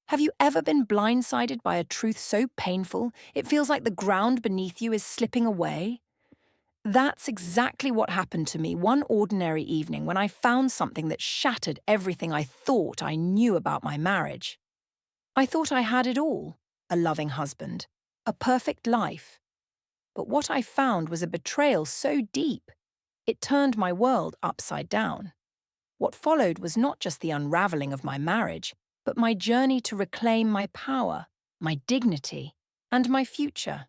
Have you ever been blindsided by a truth so painful it feels like the ground beneath you is slipping away? That's exactly what happened to me one ordinary evening when I found something that shattered everything I thought I knew about my marriage. I thought I had it all: a loving husband, a perfect life. But what I found was a betrayal so deep, it turned my world upside down. What followed was not just the unraveling of my marriage, but my journey to reclaim my power, my dignity, and my future.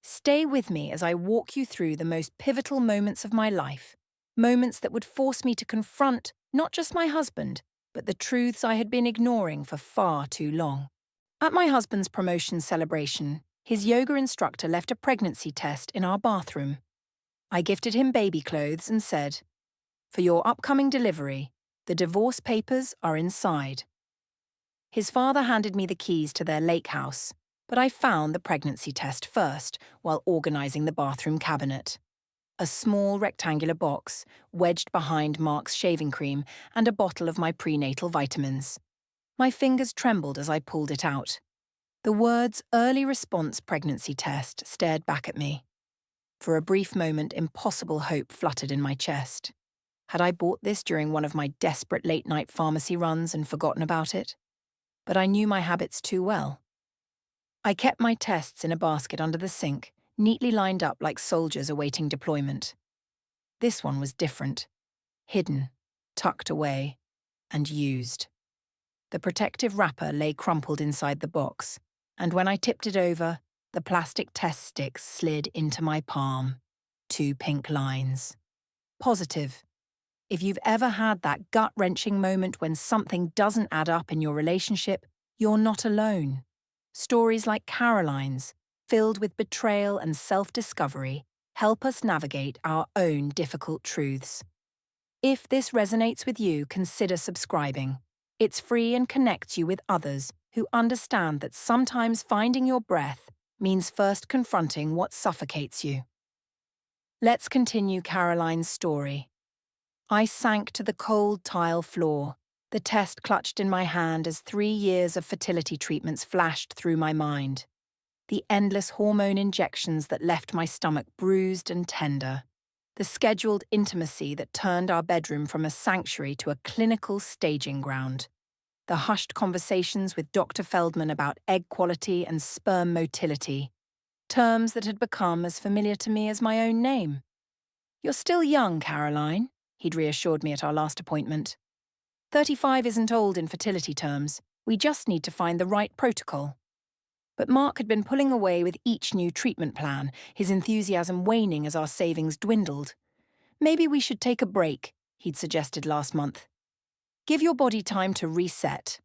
Stay with me as I walk you through the most pivotal moments of my life, moments that would force me to confront not just my husband, but the truths I had been ignoring for far too long. At my husband's promotion celebration, his yoga instructor left a pregnancy test in our bathroom. I gifted him baby clothes and said, "For your upcoming delivery, the divorce papers are inside." His father handed me the keys to their lake house, but I found the pregnancy test first while organizing the bathroom cabinet. A small rectangular box, wedged behind Mark's shaving cream, and a bottle of my prenatal vitamins. My fingers trembled as I pulled it out. The words "early response pregnancy test" stared back at me. For a brief moment, impossible hope fluttered in my chest. Had I bought this during one of my desperate late-night pharmacy runs and forgotten about it? But I knew my habits too well. I kept my tests in a basket under the sink, neatly lined up like soldiers awaiting deployment. This one was different. Hidden, tucked away, and used. The protective wrapper lay crumpled inside the box, and when I tipped it over, the plastic test sticks slid into my palm. 2 pink lines. Positive. If you've ever had that gut-wrenching moment when something doesn't add up in your relationship, you're not alone. Stories like Caroline's, filled with betrayal and self-discovery, help us navigate our own difficult truths. If this resonates with you, consider subscribing. It's free and connects you with others who understand that sometimes finding your breath means first confronting what suffocates you. Let's continue Caroline's story. I sank to the cold tile floor, the test clutched in my hand as 3 years of fertility treatments flashed through my mind. The endless hormone injections that left my stomach bruised and tender. The scheduled intimacy that turned our bedroom from a sanctuary to a clinical staging ground. The hushed conversations with Dr. Feldman about egg quality and sperm motility. Terms that had become as familiar to me as my own name. "You're still young, Caroline," he'd reassured me at our last appointment. 35 isn't old in fertility terms. We just need to find the right protocol. But Mark had been pulling away with each new treatment plan, his enthusiasm waning as our savings dwindled. "Maybe we should take a break," he'd suggested last month. "Give your body time to reset."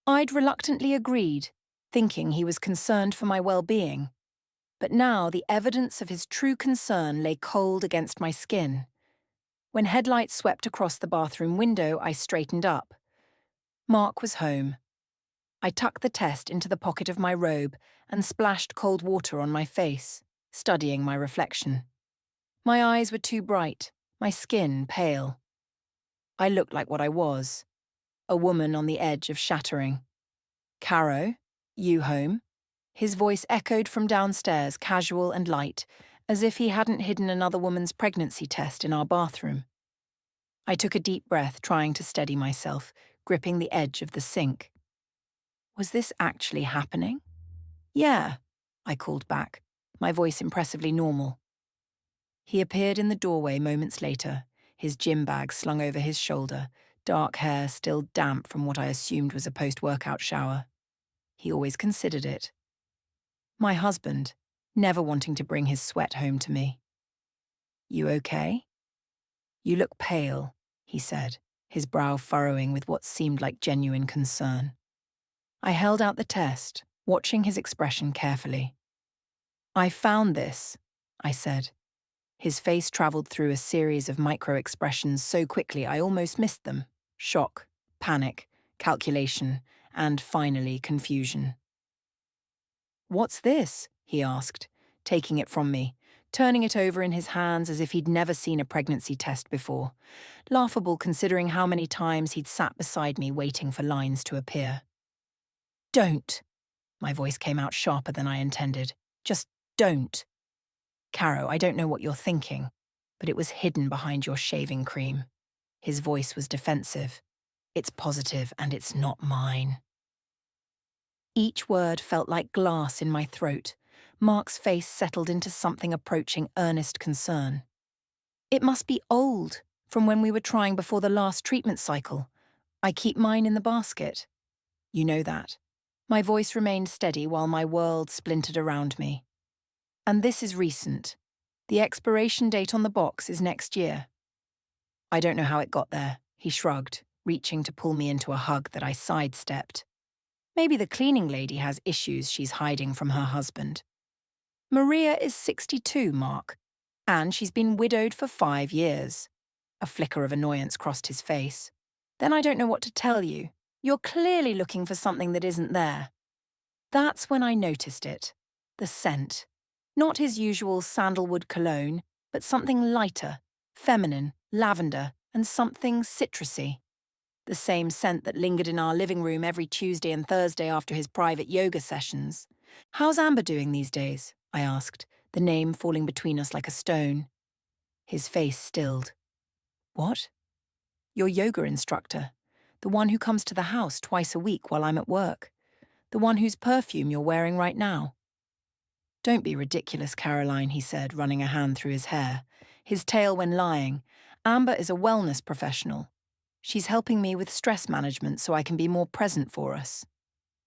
I'd reluctantly agreed, thinking he was concerned for my well-being. But now the evidence of his true concern lay cold against my skin. When headlights swept across the bathroom window, I straightened up. Mark was home. I tucked the test into the pocket of my robe and splashed cold water on my face, studying my reflection. My eyes were too bright, my skin pale. I looked like what I was, a woman on the edge of shattering. "Caro, you home?" His voice echoed from downstairs, casual and light, as if he hadn't hidden another woman's pregnancy test in our bathroom. I took a deep breath, trying to steady myself, gripping the edge of the sink. Was this actually happening? "Yeah," I called back, my voice impressively normal. He appeared in the doorway moments later, his gym bag slung over his shoulder, dark hair still damp from what I assumed was a post-workout shower. He always considered it. My husband, never wanting to bring his sweat home to me. "You okay?" "You look pale," he said, his brow furrowing with what seemed like genuine concern. I held out the test, watching his expression carefully. "I found this," I said. His face traveled through a series of micro-expressions so quickly I almost missed them. Shock, panic, calculation, and finally confusion. "What's this?" he asked, taking it from me, turning it over in his hands as if he'd never seen a pregnancy test before. Laughable considering how many times he'd sat beside me waiting for lines to appear. Don't. My voice came out sharper than I intended. Just don't. Caro, I don't know what you're thinking, but it was hidden behind your shaving cream. His voice was defensive. It's positive and it's not mine. Each word felt like glass in my throat. Mark's face settled into something approaching earnest concern. It must be old, from when we were trying before the last treatment cycle. I keep mine in the basket. You know that. My voice remained steady while my world splintered around me. And this is recent. The expiration date on the box is next year. I don't know how it got there, he shrugged, reaching to pull me into a hug that I sidestepped. Maybe the cleaning lady has issues she's hiding from her husband. Maria is 62, Mark, and she's been widowed for 5 years. A flicker of annoyance crossed his face. Then I don't know what to tell you. You're clearly looking for something that isn't there. That's when I noticed it. The scent. Not his usual sandalwood cologne, but something lighter, feminine, lavender, and something citrusy. The same scent that lingered in our living room every Tuesday and Thursday after his private yoga sessions. How's Amber doing these days? I asked, the name falling between us like a stone. His face stilled. What? Your yoga instructor. The one who comes to the house twice a week while I'm at work. The one whose perfume you're wearing right now. Don't be ridiculous, Caroline, he said, running a hand through his hair. His tail when lying. Amber is a wellness professional. She's helping me with stress management so I can be more present for us.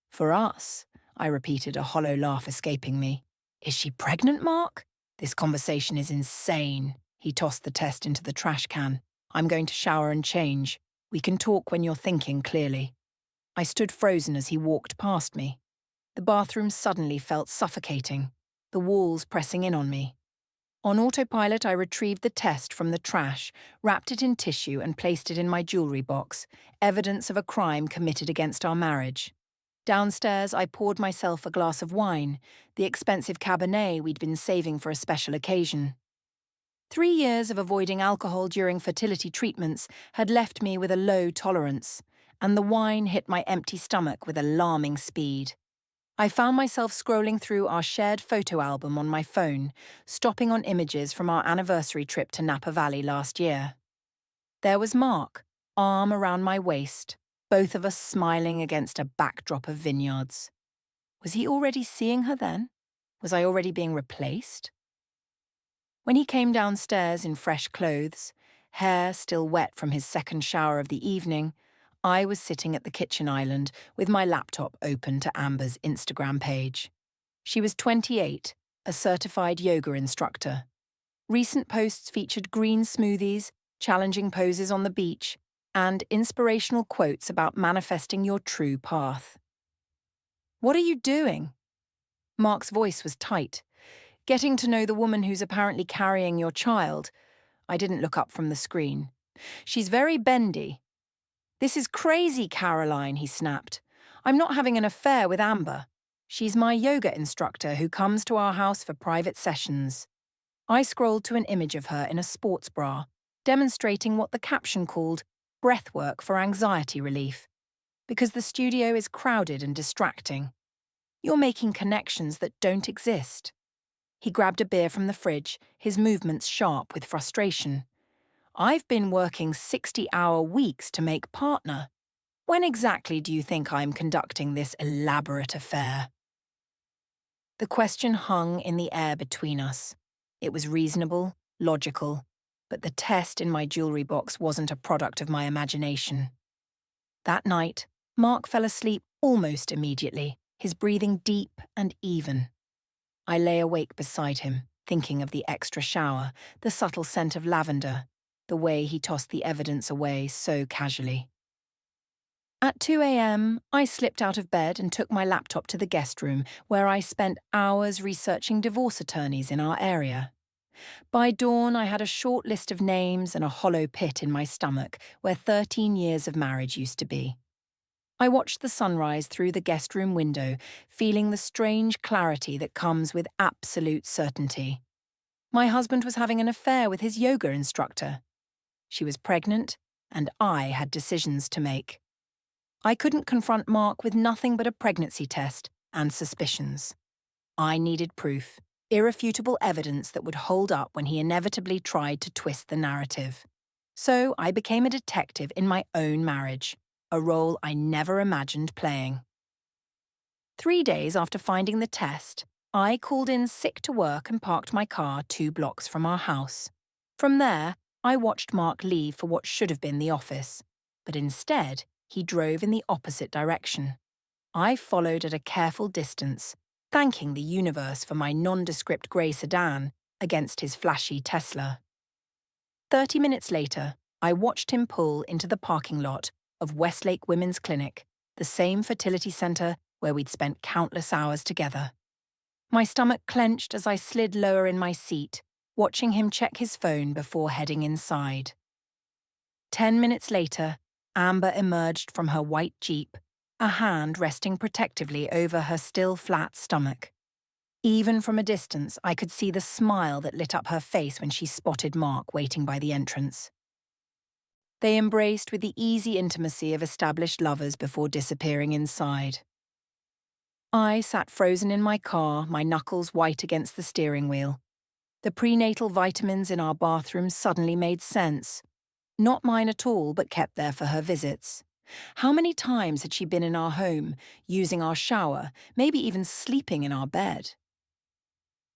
For us, I repeated, a hollow laugh escaping me. Is she pregnant, Mark? This conversation is insane. He tossed the test into the trash can. I'm going to shower and change. We can talk when you're thinking clearly. I stood frozen as he walked past me. The bathroom suddenly felt suffocating, the walls pressing in on me. On autopilot, I retrieved the test from the trash, wrapped it in tissue and placed it in my jewellery box, evidence of a crime committed against our marriage. Downstairs, I poured myself a glass of wine, the expensive Cabernet we'd been saving for a special occasion. 3 years of avoiding alcohol during fertility treatments had left me with a low tolerance, and the wine hit my empty stomach with alarming speed. I found myself scrolling through our shared photo album on my phone, stopping on images from our anniversary trip to Napa Valley last year. There was Mark, arm around my waist, both of us smiling against a backdrop of vineyards. Was he already seeing her then? Was I already being replaced? When he came downstairs in fresh clothes, hair still wet from his second shower of the evening, I was sitting at the kitchen island with my laptop open to Amber's Instagram page. She was 28, a certified yoga instructor. Recent posts featured green smoothies, challenging poses on the beach, and inspirational quotes about manifesting your true path. What are you doing? Mark's voice was tight. Getting to know the woman who's apparently carrying your child. I didn't look up from the screen. She's very bendy. This is crazy, Caroline, he snapped. I'm not having an affair with Amber. She's my yoga instructor who comes to our house for private sessions. I scrolled to an image of her in a sports bra, demonstrating what the caption called breathwork for anxiety relief, because the studio is crowded and distracting. You're making connections that don't exist. He grabbed a beer from the fridge, his movements sharp with frustration. I've been working 60-hour weeks to make partner. When exactly do you think I'm conducting this elaborate affair? The question hung in the air between us. It was reasonable, logical, but the test in my jewellery box wasn't a product of my imagination. That night, Mark fell asleep almost immediately, his breathing deep and even. I lay awake beside him, thinking of the extra shower, the subtle scent of lavender, the way he tossed the evidence away so casually. At 2 a.m., I slipped out of bed and took my laptop to the guest room, where I spent hours researching divorce attorneys in our area. By dawn, I had a short list of names and a hollow pit in my stomach where 13 years of marriage used to be. I watched the sunrise through the guest room window, feeling the strange clarity that comes with absolute certainty. My husband was having an affair with his yoga instructor. She was pregnant, and I had decisions to make. I couldn't confront Mark with nothing but a pregnancy test and suspicions. I needed proof, irrefutable evidence that would hold up when he inevitably tried to twist the narrative. So I became a detective in my own marriage, a role I never imagined playing. 3 days after finding the test, I called in sick to work and parked my car 2 blocks from our house. From there, I watched Mark leave for what should have been the office, but instead, he drove in the opposite direction. I followed at a careful distance, thanking the universe for my nondescript grey sedan against his flashy Tesla. 30 minutes later, I watched him pull into the parking lot of Westlake Women's Clinic, the same fertility centre where we'd spent countless hours together. My stomach clenched as I slid lower in my seat, watching him check his phone before heading inside. 10 minutes later, Amber emerged from her white Jeep, a hand resting protectively over her still flat stomach. Even from a distance, I could see the smile that lit up her face when she spotted Mark waiting by the entrance. They embraced with the easy intimacy of established lovers before disappearing inside. I sat frozen in my car, my knuckles white against the steering wheel. The prenatal vitamins in our bathroom suddenly made sense. Not mine at all, but kept there for her visits. How many times had she been in our home, using our shower, maybe even sleeping in our bed?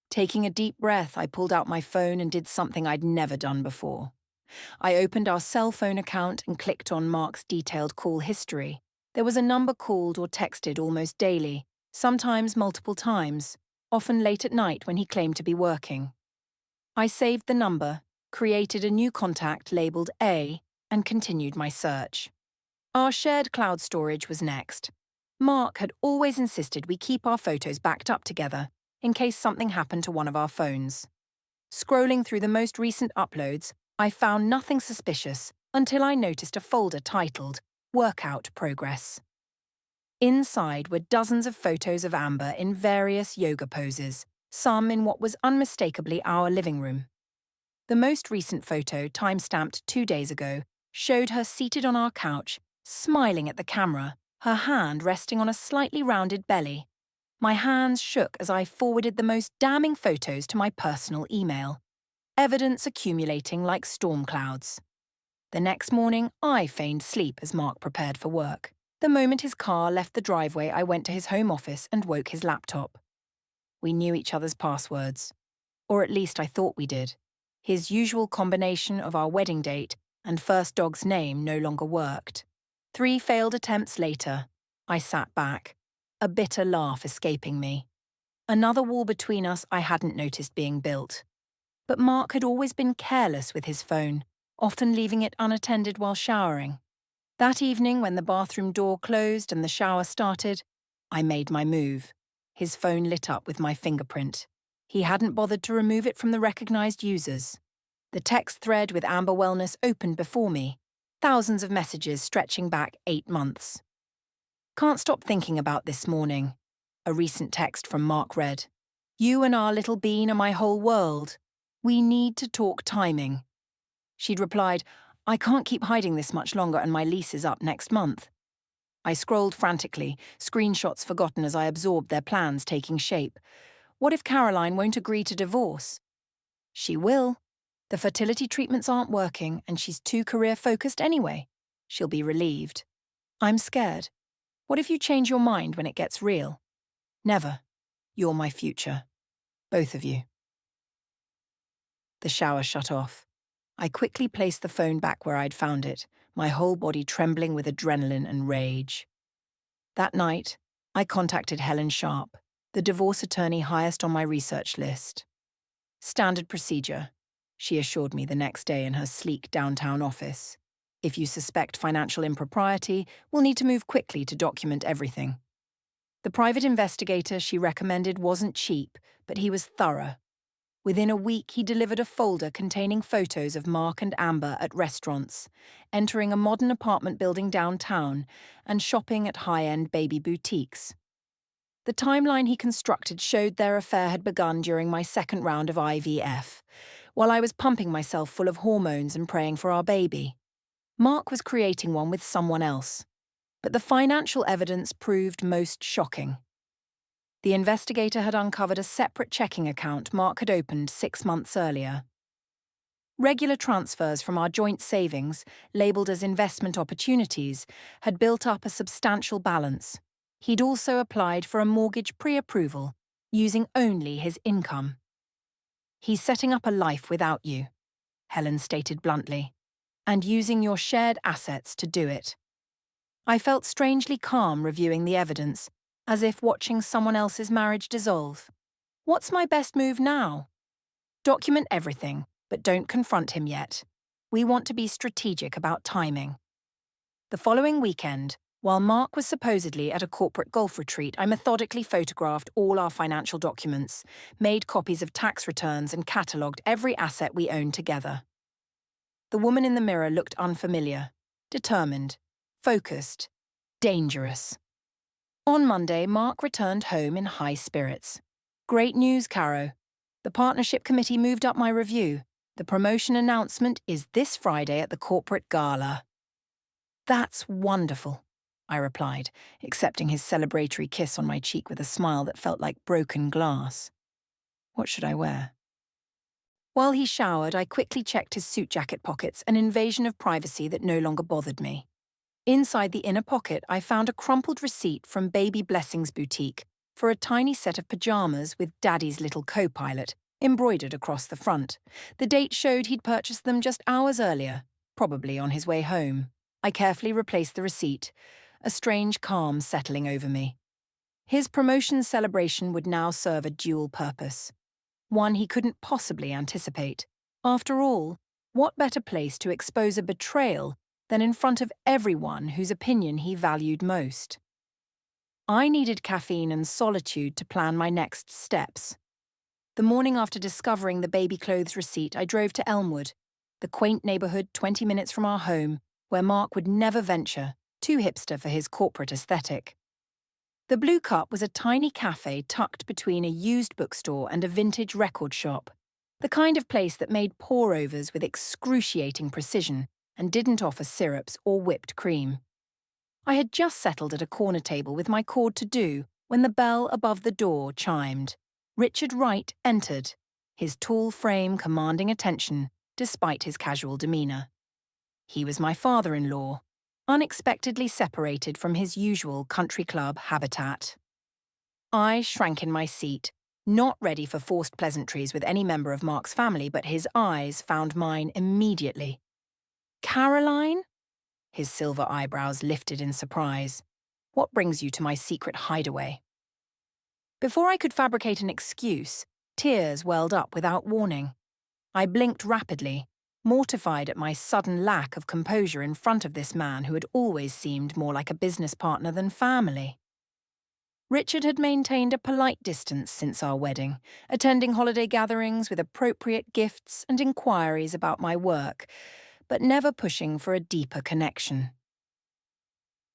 Taking a deep breath, I pulled out my phone and did something I'd never done before. I opened our cell phone account and clicked on Mark's detailed call history. There was a number called or texted almost daily, sometimes multiple times, often late at night when he claimed to be working. I saved the number, created a new contact labelled A, and continued my search. Our shared cloud storage was next. Mark had always insisted we keep our photos backed up together, in case something happened to one of our phones. Scrolling through the most recent uploads, I found nothing suspicious until I noticed a folder titled Workout Progress. Inside were dozens of photos of Amber in various yoga poses, some in what was unmistakably our living room. The most recent photo, time-stamped 2 days ago, showed her seated on our couch, smiling at the camera, her hand resting on a slightly rounded belly. My hands shook as I forwarded the most damning photos to my personal email, evidence accumulating like storm clouds. The next morning, I feigned sleep as Mark prepared for work. The moment his car left the driveway, I went to his home office and woke his laptop. We knew each other's passwords. Or at least I thought we did. His usual combination of our wedding date and first dog's name no longer worked. 3 failed attempts later, I sat back, a bitter laugh escaping me. Another wall between us I hadn't noticed being built. But Mark had always been careless with his phone, often leaving it unattended while showering. That evening, when the bathroom door closed and the shower started, I made my move. His phone lit up with my fingerprint. He hadn't bothered to remove it from the recognized users. The text thread with Amber Wellness opened before me, thousands of messages stretching back 8 months. Can't stop thinking about this morning. A recent text from Mark read, "You and our little bean are my whole world. We need to talk timing." She'd replied, "I can't keep hiding this much longer and my lease is up next month." I scrolled frantically, screenshots forgotten as I absorbed their plans taking shape. What if Caroline won't agree to divorce? She will. The fertility treatments aren't working and she's too career-focused anyway. She'll be relieved. I'm scared. What if you change your mind when it gets real? Never. You're my future. Both of you. The shower shut off. I quickly placed the phone back where I'd found it, my whole body trembling with adrenaline and rage. That night, I contacted Helen Sharp, the divorce attorney highest on my research list. Standard procedure, she assured me the next day in her sleek downtown office. If you suspect financial impropriety, we'll need to move quickly to document everything. The private investigator she recommended wasn't cheap, but he was thorough. Within a week, he delivered a folder containing photos of Mark and Amber at restaurants, entering a modern apartment building downtown, and shopping at high-end baby boutiques. The timeline he constructed showed their affair had begun during my second round of IVF, while I was pumping myself full of hormones and praying for our baby. Mark was creating one with someone else. But the financial evidence proved most shocking. The investigator had uncovered a separate checking account Mark had opened 6 months earlier. Regular transfers from our joint savings, labelled as investment opportunities, had built up a substantial balance. He'd also applied for a mortgage pre-approval, using only his income. "He's setting up a life without you," Helen stated bluntly, "and using your shared assets to do it." I felt strangely calm reviewing the evidence, as if watching someone else's marriage dissolve. What's my best move now? Document everything, but don't confront him yet. We want to be strategic about timing. The following weekend, while Mark was supposedly at a corporate golf retreat, I methodically photographed all our financial documents, made copies of tax returns, and catalogued every asset we owned together. The woman in the mirror looked unfamiliar, determined, focused, dangerous. On Monday, Mark returned home in high spirits. "Great news, Caro. The partnership committee moved up my review. The promotion announcement is this Friday at the corporate gala." "That's wonderful," I replied, accepting his celebratory kiss on my cheek with a smile that felt like broken glass. What should I wear? While he showered, I quickly checked his suit jacket pockets, an invasion of privacy that no longer bothered me. Inside the inner pocket, I found a crumpled receipt from Baby Blessing's boutique for a tiny set of pajamas with Daddy's little co-pilot embroidered across the front. The date showed he'd purchased them just hours earlier, probably on his way home. I carefully replaced the receipt, a strange calm settling over me. His promotion celebration would now serve a dual purpose, one he couldn't possibly anticipate. After all, what better place to expose a betrayal than in front of everyone whose opinion he valued most? I needed caffeine and solitude to plan my next steps. The morning after discovering the baby clothes receipt, I drove to Elmwood, the quaint neighbourhood 20 minutes from our home, where Mark would never venture, too hipster for his corporate aesthetic. The Blue Cup was a tiny cafe tucked between a used bookstore and a vintage record shop, the kind of place that made pour-overs with excruciating precision and didn't offer syrups or whipped cream. I had just settled at a corner table with my chord to do when the bell above the door chimed. Richard Wright entered, his tall frame commanding attention despite his casual demeanour. He was my father-in-law, unexpectedly separated from his usual country club habitat. I shrank in my seat, not ready for forced pleasantries with any member of Mark's family, but his eyes found mine immediately. "Caroline?" His silver eyebrows lifted in surprise. "What brings you to my secret hideaway?" Before I could fabricate an excuse, tears welled up without warning. I blinked rapidly, mortified at my sudden lack of composure in front of this man who had always seemed more like a business partner than family. Richard had maintained a polite distance since our wedding, attending holiday gatherings with appropriate gifts and inquiries about my work, but never pushing for a deeper connection.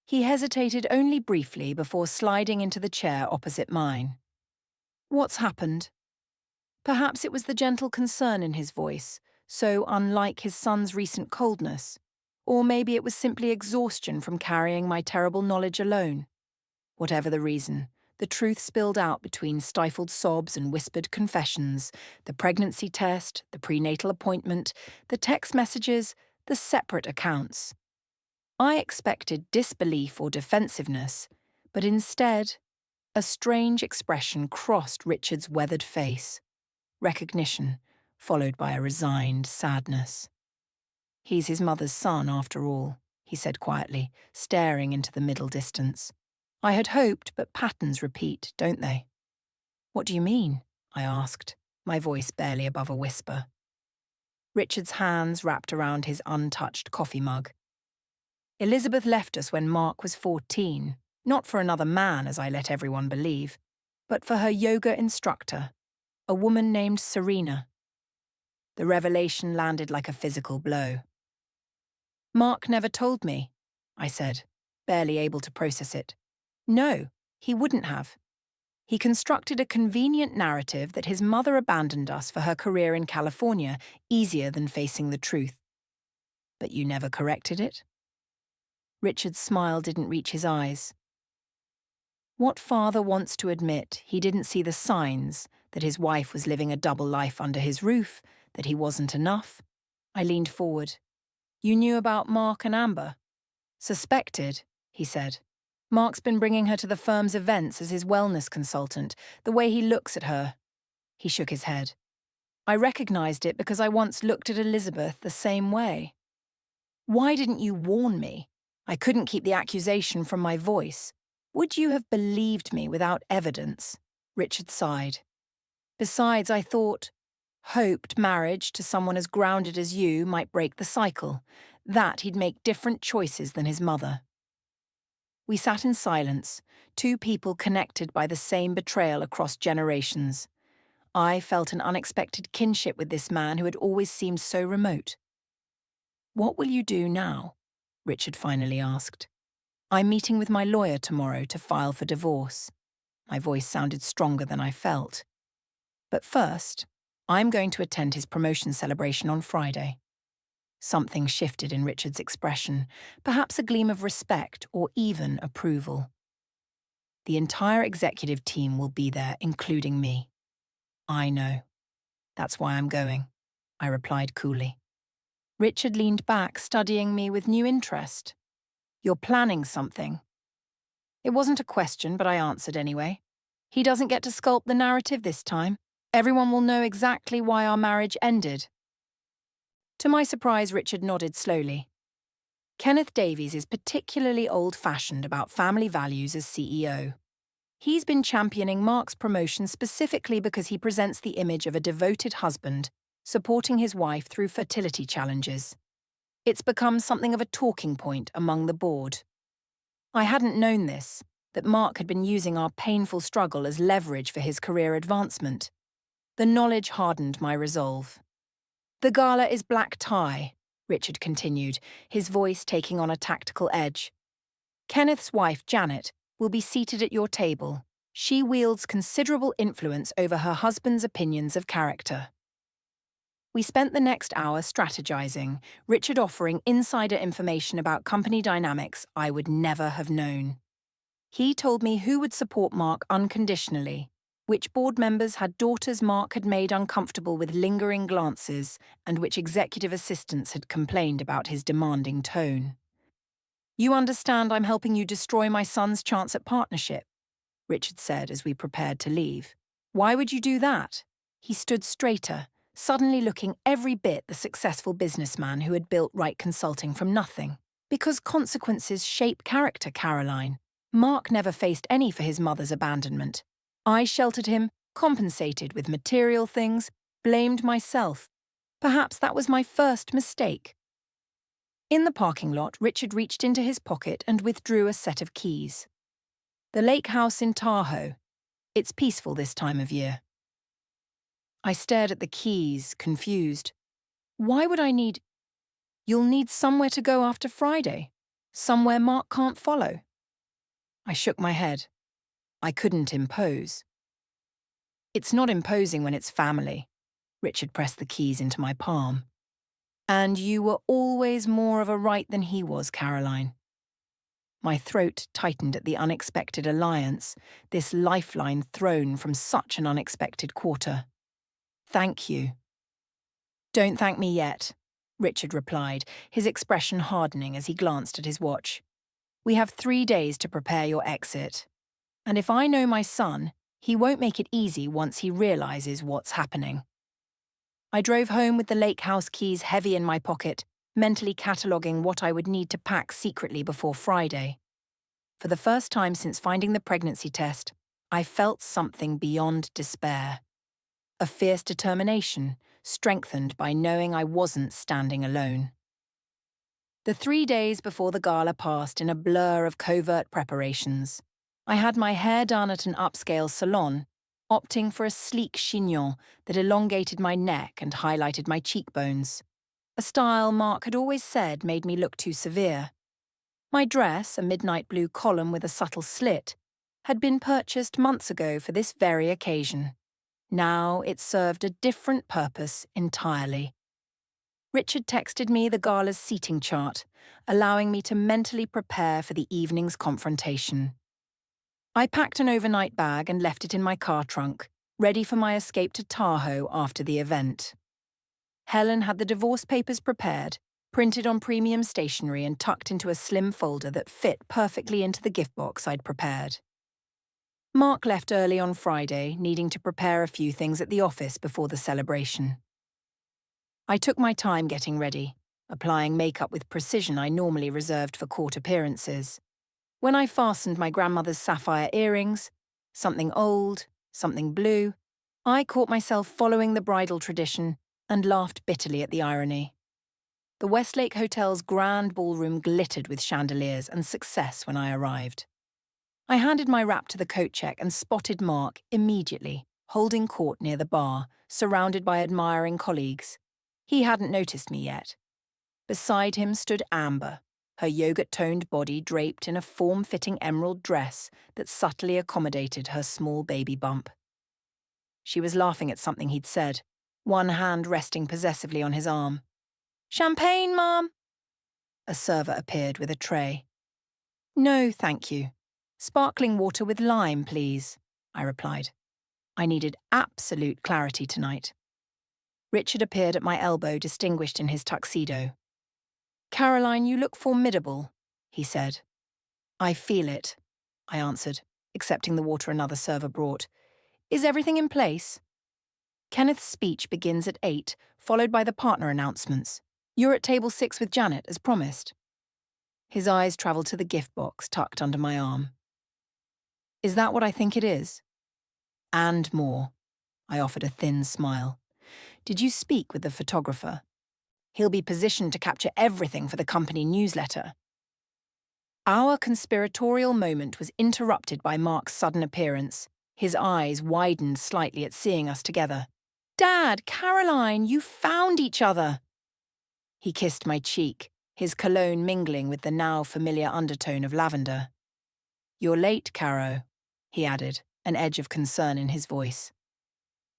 He hesitated only briefly before sliding into the chair opposite mine. "What's happened?" Perhaps it was the gentle concern in his voice, so unlike his son's recent coldness. Or maybe it was simply exhaustion from carrying my terrible knowledge alone. Whatever the reason, the truth spilled out between stifled sobs and whispered confessions, the pregnancy test, the prenatal appointment, the text messages, the separate accounts. I expected disbelief or defensiveness, but instead, a strange expression crossed Richard's weathered face. Recognition, followed by a resigned sadness. "He's his mother's son, after all," he said quietly, staring into the middle distance. "I had hoped, but patterns repeat, don't they?" "What do you mean?" I asked, my voice barely above a whisper. Richard's hands wrapped around his untouched coffee mug. "Elizabeth left us when Mark was 14, not for another man, as I let everyone believe, but for her yoga instructor, a woman named Serena." The revelation landed like a physical blow. "Mark never told me," I said, barely able to process it. "No, he wouldn't have. He constructed a convenient narrative that his mother abandoned us for her career in California, easier than facing the truth." "But you never corrected it?" Richard's smile didn't reach his eyes. What father wants to admit he didn't see the signs that his wife was living a double life under his roof, that he wasn't enough? I leaned forward. You knew about Mark and Amber? Suspected, he said. Mark's been bringing her to the firm's events as his wellness consultant, the way he looks at her. He shook his head. I recognized it because I once looked at Elizabeth the same way. Why didn't you warn me? I couldn't keep the accusation from my voice. Would you have believed me without evidence? Richard sighed. Besides, I hoped marriage to someone as grounded as you might break the cycle, that he'd make different choices than his mother. We sat in silence, two people connected by the same betrayal across generations. I felt an unexpected kinship with this man who had always seemed so remote. What will you do now? Richard finally asked. I'm meeting with my lawyer tomorrow to file for divorce. My voice sounded stronger than I felt. But first, I'm going to attend his promotion celebration on Friday. Something shifted in Richard's expression, perhaps a gleam of respect or even approval. The entire executive team will be there, including me. I know. That's why I'm going, I replied coolly. Richard leaned back, studying me with new interest. You're planning something. It wasn't a question, but I answered anyway. He doesn't get to sculpt the narrative this time. Everyone will know exactly why our marriage ended. To my surprise, Richard nodded slowly. Kenneth Davies is particularly old-fashioned about family values as CEO. He's been championing Mark's promotion specifically because he presents the image of a devoted husband, supporting his wife through fertility challenges. It's become something of a talking point among the board. I hadn't known this, that Mark had been using our painful struggle as leverage for his career advancement. The knowledge hardened my resolve. The gala is black tie, Richard continued, his voice taking on a tactical edge. Kenneth's wife, Janet, will be seated at your table. She wields considerable influence over her husband's opinions of character. We spent the next hour strategizing, Richard offering insider information about company dynamics I would never have known. He told me who would support Mark unconditionally, which board members had daughters Mark had made uncomfortable with lingering glances, and which executive assistants had complained about his demanding tone. You understand I'm helping you destroy my son's chance at partnership, Richard said as we prepared to leave. Why would you do that? He stood straighter, suddenly looking every bit the successful businessman who had built Wright Consulting from nothing. Because consequences shape character, Caroline. Mark never faced any for his mother's abandonment. I sheltered him, compensated with material things, blamed myself. Perhaps that was my first mistake. In the parking lot, Richard reached into his pocket and withdrew a set of keys. The lake house in Tahoe. It's peaceful this time of year. I stared at the keys, confused. Why would I need... You'll need somewhere to go after Friday. Somewhere Mark can't follow. I shook my head. I couldn't impose. It's not imposing when it's family. Richard pressed the keys into my palm. And you were always more of a right than he was, Caroline. My throat tightened at the unexpected alliance, this lifeline thrown from such an unexpected quarter. Thank you. Don't thank me yet, Richard replied, his expression hardening as he glanced at his watch. We have 3 days to prepare your exit. And if I know my son, he won't make it easy once he realizes what's happening. I drove home with the lake house keys heavy in my pocket, mentally cataloguing what I would need to pack secretly before Friday. For the first time since finding the pregnancy test, I felt something beyond despair. A fierce determination, strengthened by knowing I wasn't standing alone. The 3 days before the gala passed in a blur of covert preparations. I had my hair done at an upscale salon, opting for a sleek chignon that elongated my neck and highlighted my cheekbones. A style Mark had always said made me look too severe. My dress, a midnight blue column with a subtle slit, had been purchased months ago for this very occasion. Now it served a different purpose entirely. Richard texted me the gala's seating chart, allowing me to mentally prepare for the evening's confrontation. I packed an overnight bag and left it in my car trunk, ready for my escape to Tahoe after the event. Helen had the divorce papers prepared, printed on premium stationery and tucked into a slim folder that fit perfectly into the gift box I'd prepared. Mark left early on Friday, needing to prepare a few things at the office before the celebration. I took my time getting ready, applying makeup with precision I normally reserved for court appearances. When I fastened my grandmother's sapphire earrings, something old, something blue, I caught myself following the bridal tradition and laughed bitterly at the irony. The Westlake Hotel's grand ballroom glittered with chandeliers and success when I arrived. I handed my wrap to the coat check and spotted Mark immediately, holding court near the bar, surrounded by admiring colleagues. He hadn't noticed me yet. Beside him stood Amber, her yogurt-toned body draped in a form-fitting emerald dress that subtly accommodated her small baby bump. She was laughing at something he'd said, one hand resting possessively on his arm. "Champagne, Mom?" A server appeared with a tray. "No, thank you. Sparkling water with lime, please," I replied. I needed absolute clarity tonight. Richard appeared at my elbow, distinguished in his tuxedo. "Caroline, you look formidable," he said. "I feel it," I answered, accepting the water another server brought. "Is everything in place?" Kenneth's speech begins at 8, followed by the partner announcements. "You're at table 6 with Janet, as promised." His eyes travelled to the gift box tucked under my arm. "Is that what I think it is?" "And more." I offered a thin smile. "Did you speak with the photographer? He'll be positioned to capture everything for the company newsletter." Our conspiratorial moment was interrupted by Mark's sudden appearance. His eyes widened slightly at seeing us together. "Dad, Caroline, you found each other!" He kissed my cheek, his cologne mingling with the now familiar undertone of lavender. "You're late, Caro," he added, an edge of concern in his voice.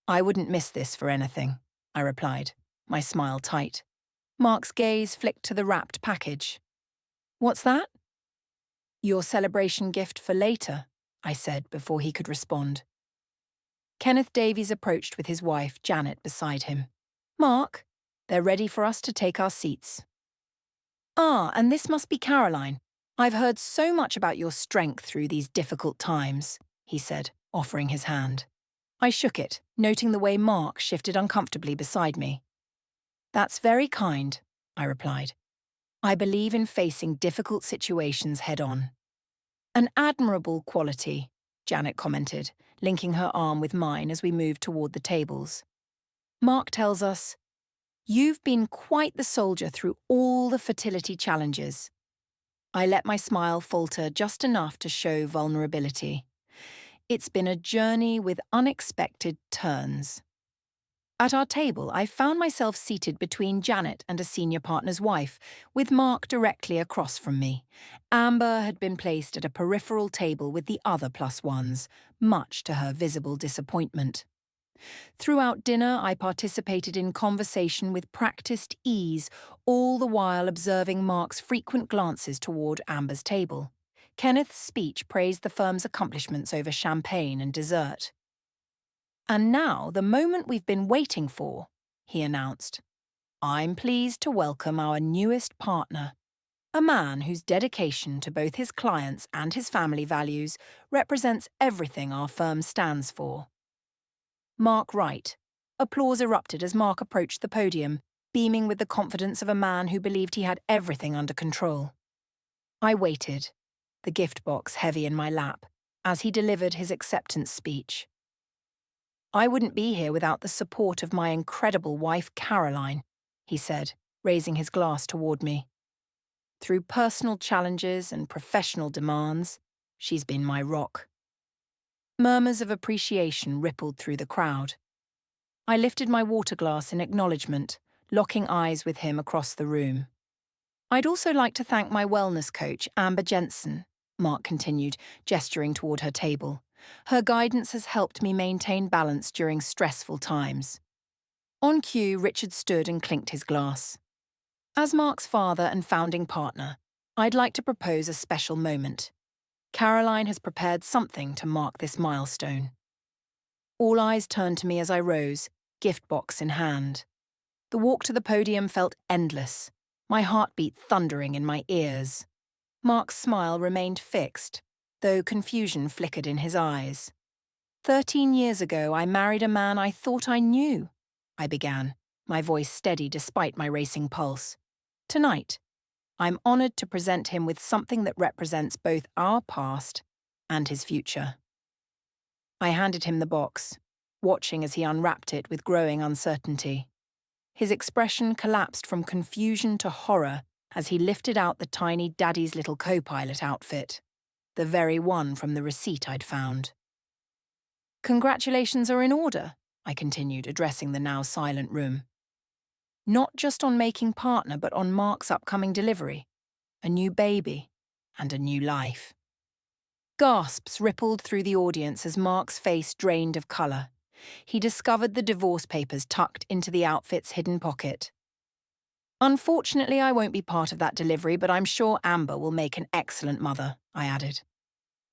"I wouldn't miss this for anything," I replied, my smile tight. Mark's gaze flicked to the wrapped package. "What's that?" "Your celebration gift for later," I said before he could respond. Kenneth Davies approached with his wife, Janet, beside him. "Mark, they're ready for us to take our seats." "Ah, and this must be Caroline. I've heard so much about your strength through these difficult times," he said, offering his hand. I shook it, noting the way Mark shifted uncomfortably beside me. "That's very kind," I replied. "I believe in facing difficult situations head-on." "An admirable quality," Janet commented, linking her arm with mine as we moved toward the tables. Mark tells us, "You've been quite the soldier through all the fertility challenges." I let my smile falter just enough to show vulnerability. "It's been a journey with unexpected turns." At our table, I found myself seated between Janet and a senior partner's wife, with Mark directly across from me. Amber had been placed at a peripheral table with the other +1s, much to her visible disappointment. Throughout dinner, I participated in conversation with practiced ease, all the while observing Mark's frequent glances toward Amber's table. Kenneth's speech praised the firm's accomplishments over champagne and dessert. "And now, the moment we've been waiting for," he announced. "I'm pleased to welcome our newest partner, a man whose dedication to both his clients and his family values represents everything our firm stands for." Mark Wright. Applause erupted as Mark approached the podium, beaming with the confidence of a man who believed he had everything under control. I waited, the gift box heavy in my lap, as he delivered his acceptance speech. "I wouldn't be here without the support of my incredible wife, Caroline," he said, raising his glass toward me. "Through personal challenges and professional demands, she's been my rock." Murmurs of appreciation rippled through the crowd. I lifted my water glass in acknowledgement, locking eyes with him across the room. "I'd also like to thank my wellness coach, Amber Jensen," Mark continued, gesturing toward her table. "Her guidance has helped me maintain balance during stressful times." On cue, Richard stood and clinked his glass. As Mark's father and founding partner, I'd like to propose a special moment. Caroline has prepared something to mark this milestone. All eyes turned to me as I rose, gift box in hand. The walk to the podium felt endless, my heartbeat thundering in my ears. Mark's smile remained fixed, though confusion flickered in his eyes. 13 years ago, I married a man I thought I knew, I began, my voice steady despite my racing pulse. Tonight, I'm honored to present him with something that represents both our past and his future. I handed him the box, watching as he unwrapped it with growing uncertainty. His expression collapsed from confusion to horror as he lifted out the tiny Daddy's Little Co-Pilot outfit, the very one from the receipt I'd found. Congratulations are in order, I continued, addressing the now silent room. Not just on making partner, but on Mark's upcoming delivery, a new baby, and a new life. Gasps rippled through the audience as Mark's face drained of colour. He discovered the divorce papers tucked into the outfit's hidden pocket. Unfortunately, I won't be part of that delivery, but I'm sure Amber will make an excellent mother, I added.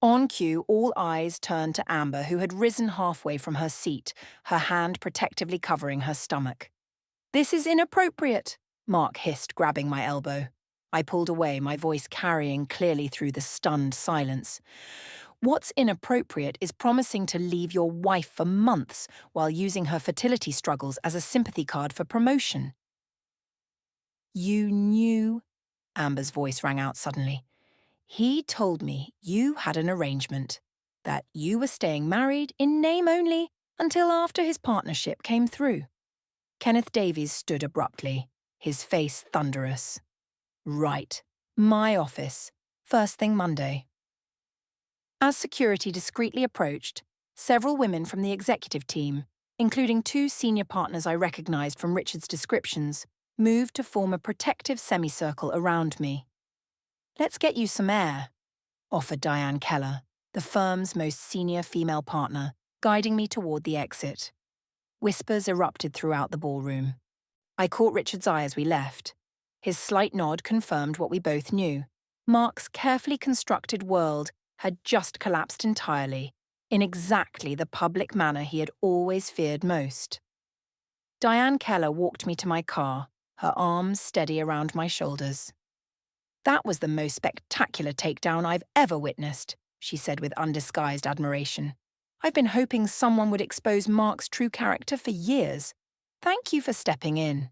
On cue, all eyes turned to Amber, who had risen halfway from her seat, her hand protectively covering her stomach. "This is inappropriate," Mark hissed, grabbing my elbow. I pulled away, my voice carrying clearly through the stunned silence. "What's inappropriate is promising to leave your wife for months while using her fertility struggles as a sympathy card for promotion." "You knew," Amber's voice rang out suddenly. "He told me you had an arrangement, that you were staying married in name only until after his partnership came through." Kenneth Davies stood abruptly, his face thunderous. "Right. My office. First thing Monday." As security discreetly approached, several women from the executive team, including 2 senior partners I recognized from Richard's descriptions, moved to form a protective semicircle around me. "Let's get you some air," offered Diane Keller, the firm's most senior female partner, guiding me toward the exit. Whispers erupted throughout the ballroom. I caught Richard's eye as we left. His slight nod confirmed what we both knew. Mark's carefully constructed world had just collapsed entirely, in exactly the public manner he had always feared most. Diane Keller walked me to my car, her arms steady around my shoulders. "That was the most spectacular takedown I've ever witnessed," she said with undisguised admiration. "I've been hoping someone would expose Mark's true character for years. Thank you for stepping in,"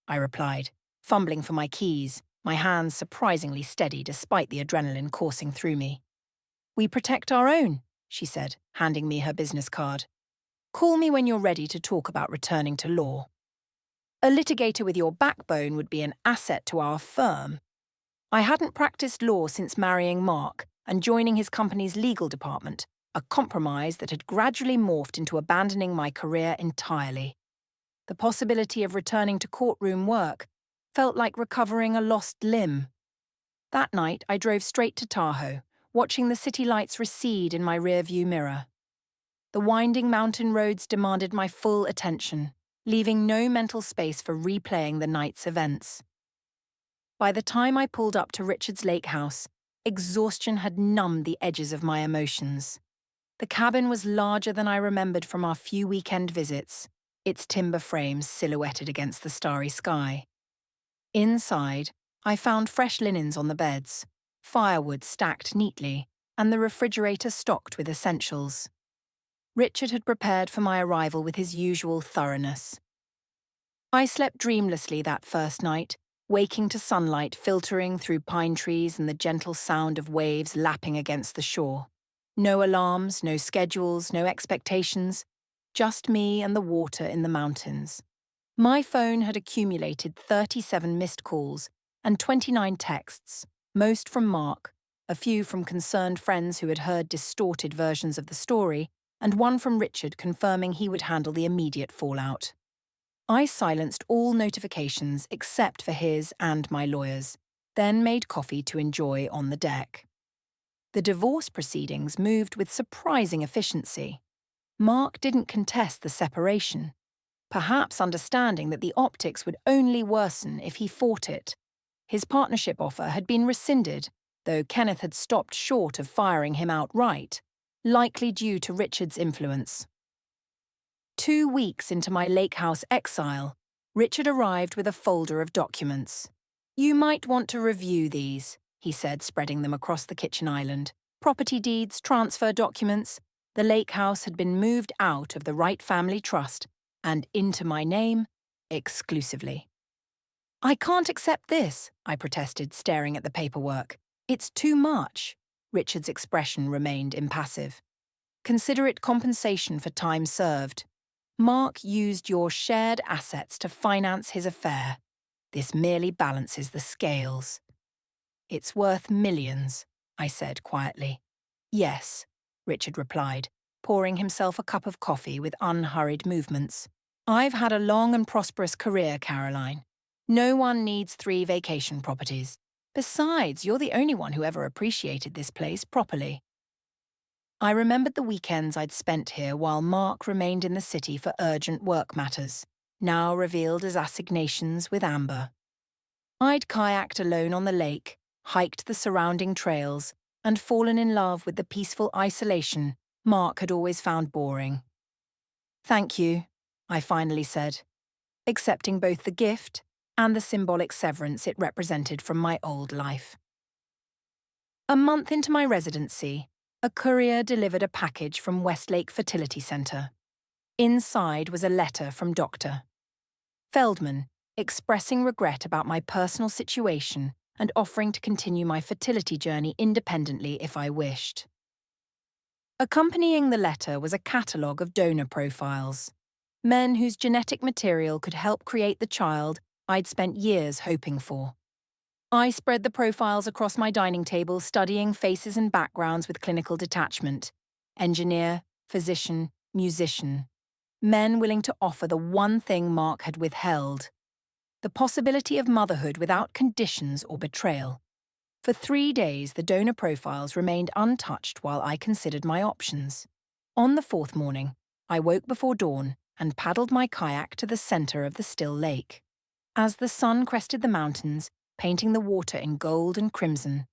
I replied, fumbling for my keys, my hands surprisingly steady despite the adrenaline coursing through me. "We protect our own," she said, handing me her business card. "Call me when you're ready to talk about returning to law. A litigator with your backbone would be an asset to our firm." I hadn't practiced law since marrying Mark and joining his company's legal department, a compromise that had gradually morphed into abandoning my career entirely. The possibility of returning to courtroom work felt like recovering a lost limb. That night, I drove straight to Tahoe, watching the city lights recede in my rearview mirror. The winding mountain roads demanded my full attention, leaving no mental space for replaying the night's events. By the time I pulled up to Richard's lake house, exhaustion had numbed the edges of my emotions. The cabin was larger than I remembered from our few weekend visits, its timber frames silhouetted against the starry sky. Inside, I found fresh linens on the beds, firewood stacked neatly, and the refrigerator stocked with essentials. Richard had prepared for my arrival with his usual thoroughness. I slept dreamlessly that first night, waking to sunlight filtering through pine trees and the gentle sound of waves lapping against the shore. No alarms, no schedules, no expectations, just me and the water in the mountains. My phone had accumulated 37 missed calls and 29 texts, most from Mark, a few from concerned friends who had heard distorted versions of the story, and one from Richard confirming he would handle the immediate fallout. I silenced all notifications except for his and my lawyers, then made coffee to enjoy on the deck. The divorce proceedings moved with surprising efficiency. Mark didn't contest the separation. perhaps understanding that the optics would only worsen if he fought it. His partnership offer had been rescinded, though Kenneth had stopped short of firing him outright, likely due to Richard's influence. 2 weeks into my lake house exile, Richard arrived with a folder of documents. "You might want to review these," he said, spreading them across the kitchen island. Property deeds, transfer documents. The lake house had been moved out of the Wright family trust and into my name exclusively. "I can't accept this," I protested, staring at the paperwork. "It's too much." Richard's expression remained impassive. "Consider it compensation for time served. Mark used your shared assets to finance his affair. This merely balances the scales." "It's worth millions," I said quietly. "Yes," Richard replied, pouring himself a cup of coffee with unhurried movements. "I've had a long and prosperous career, Caroline. No one needs 3 vacation properties. Besides, you're the only one who ever appreciated this place properly." I remembered the weekends I'd spent here while Mark remained in the city for urgent work matters, now revealed as assignations with Amber. I'd kayaked alone on the lake, hiked the surrounding trails, and fallen in love with the peaceful isolation Mark had always found boring. "Thank you," I finally said, accepting both the gift and the symbolic severance it represented from my old life. A month into my residency, a courier delivered a package from Westlake Fertility Center. Inside was a letter from Dr. Feldman, expressing regret about my personal situation and offering to continue my fertility journey independently if I wished. Accompanying the letter was a catalogue of donor profiles, men whose genetic material could help create the child I'd spent years hoping for. I spread the profiles across my dining table, studying faces and backgrounds with clinical detachment. Engineer, physician, musician. Men willing to offer the one thing Mark had withheld: the possibility of motherhood without conditions or betrayal. For 3 days, the donor profiles remained untouched while I considered my options. On the 4th morning, I woke before dawn and paddled my kayak to the center of the still lake. As the sun crested the mountains, painting the water in gold and crimson,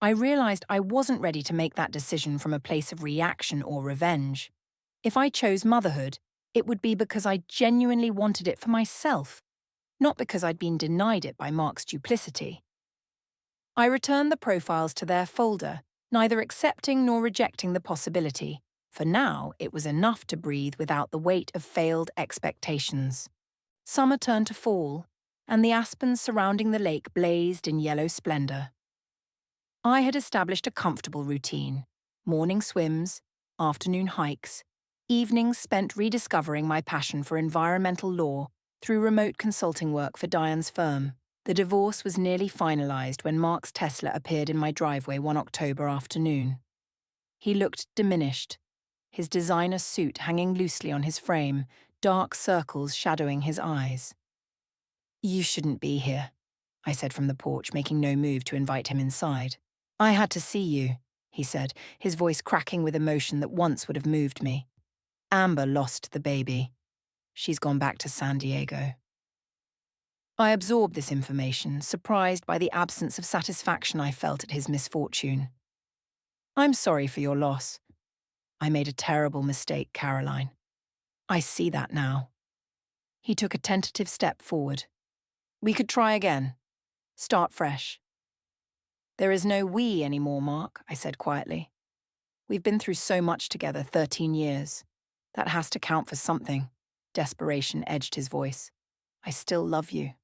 I realized I wasn't ready to make that decision from a place of reaction or revenge. If I chose motherhood, it would be because I genuinely wanted it for myself, not because I'd been denied it by Mark's duplicity. I returned the profiles to their folder, neither accepting nor rejecting the possibility. For now, it was enough to breathe without the weight of failed expectations. Summer turned to fall, and the aspens surrounding the lake blazed in yellow splendor. I had established a comfortable routine: morning swims, afternoon hikes, evenings spent rediscovering my passion for environmental law through remote consulting work for Diane's firm. The divorce was nearly finalized when Mark's Tesla appeared in my driveway one October afternoon. He looked diminished, his designer suit hanging loosely on his frame, dark circles shadowing his eyes. "You shouldn't be here," I said from the porch, making no move to invite him inside. "I had to see you," he said, his voice cracking with emotion that once would have moved me. "Amber lost the baby. She's gone back to San Diego." I absorbed this information, surprised by the absence of satisfaction I felt at his misfortune. "I'm sorry for your loss. I made a terrible mistake, Caroline. I see that now." He took a tentative step forward. "We could try again. Start fresh." "There is no we anymore, Mark," I said quietly. "We've been through so much together, 13 years. That has to count for something." Desperation edged his voice. "I still love you."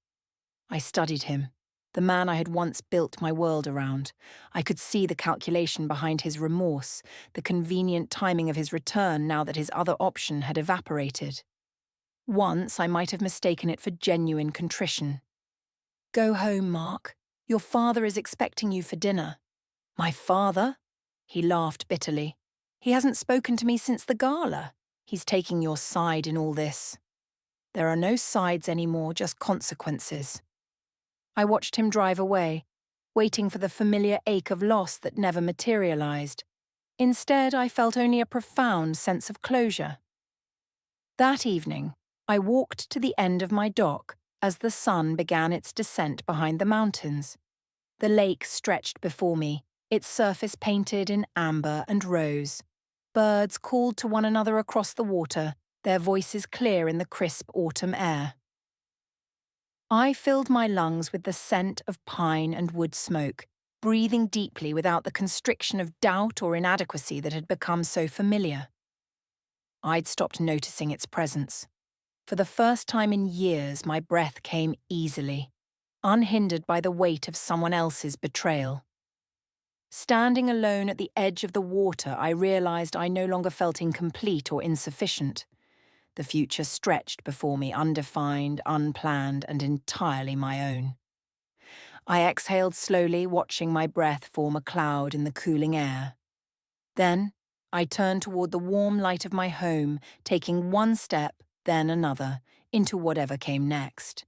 I studied him, the man I had once built my world around. I could see the calculation behind his remorse, the convenient timing of his return now that his other option had evaporated. Once I might have mistaken it for genuine contrition. "Go home, Mark. Your father is expecting you for dinner." "My father?" He laughed bitterly. "He hasn't spoken to me since the gala. He's taking your side in all this." "There are no sides anymore, just consequences." I watched him drive away, waiting for the familiar ache of loss that never materialized. Instead, I felt only a profound sense of closure. That evening, I walked to the end of my dock as the sun began its descent behind the mountains. The lake stretched before me, its surface painted in amber and rose. Birds called to one another across the water, their voices clear in the crisp autumn air. I filled my lungs with the scent of pine and wood smoke, breathing deeply without the constriction of doubt or inadequacy that had become so familiar. I'd stopped noticing its presence. For the first time in years, my breath came easily, unhindered by the weight of someone else's betrayal. Standing alone at the edge of the water, I realized I no longer felt incomplete or insufficient. The future stretched before me, undefined, unplanned, and entirely my own. I exhaled slowly, watching my breath form a cloud in the cooling air. Then, I turned toward the warm light of my home, taking one step, then another, into whatever came next.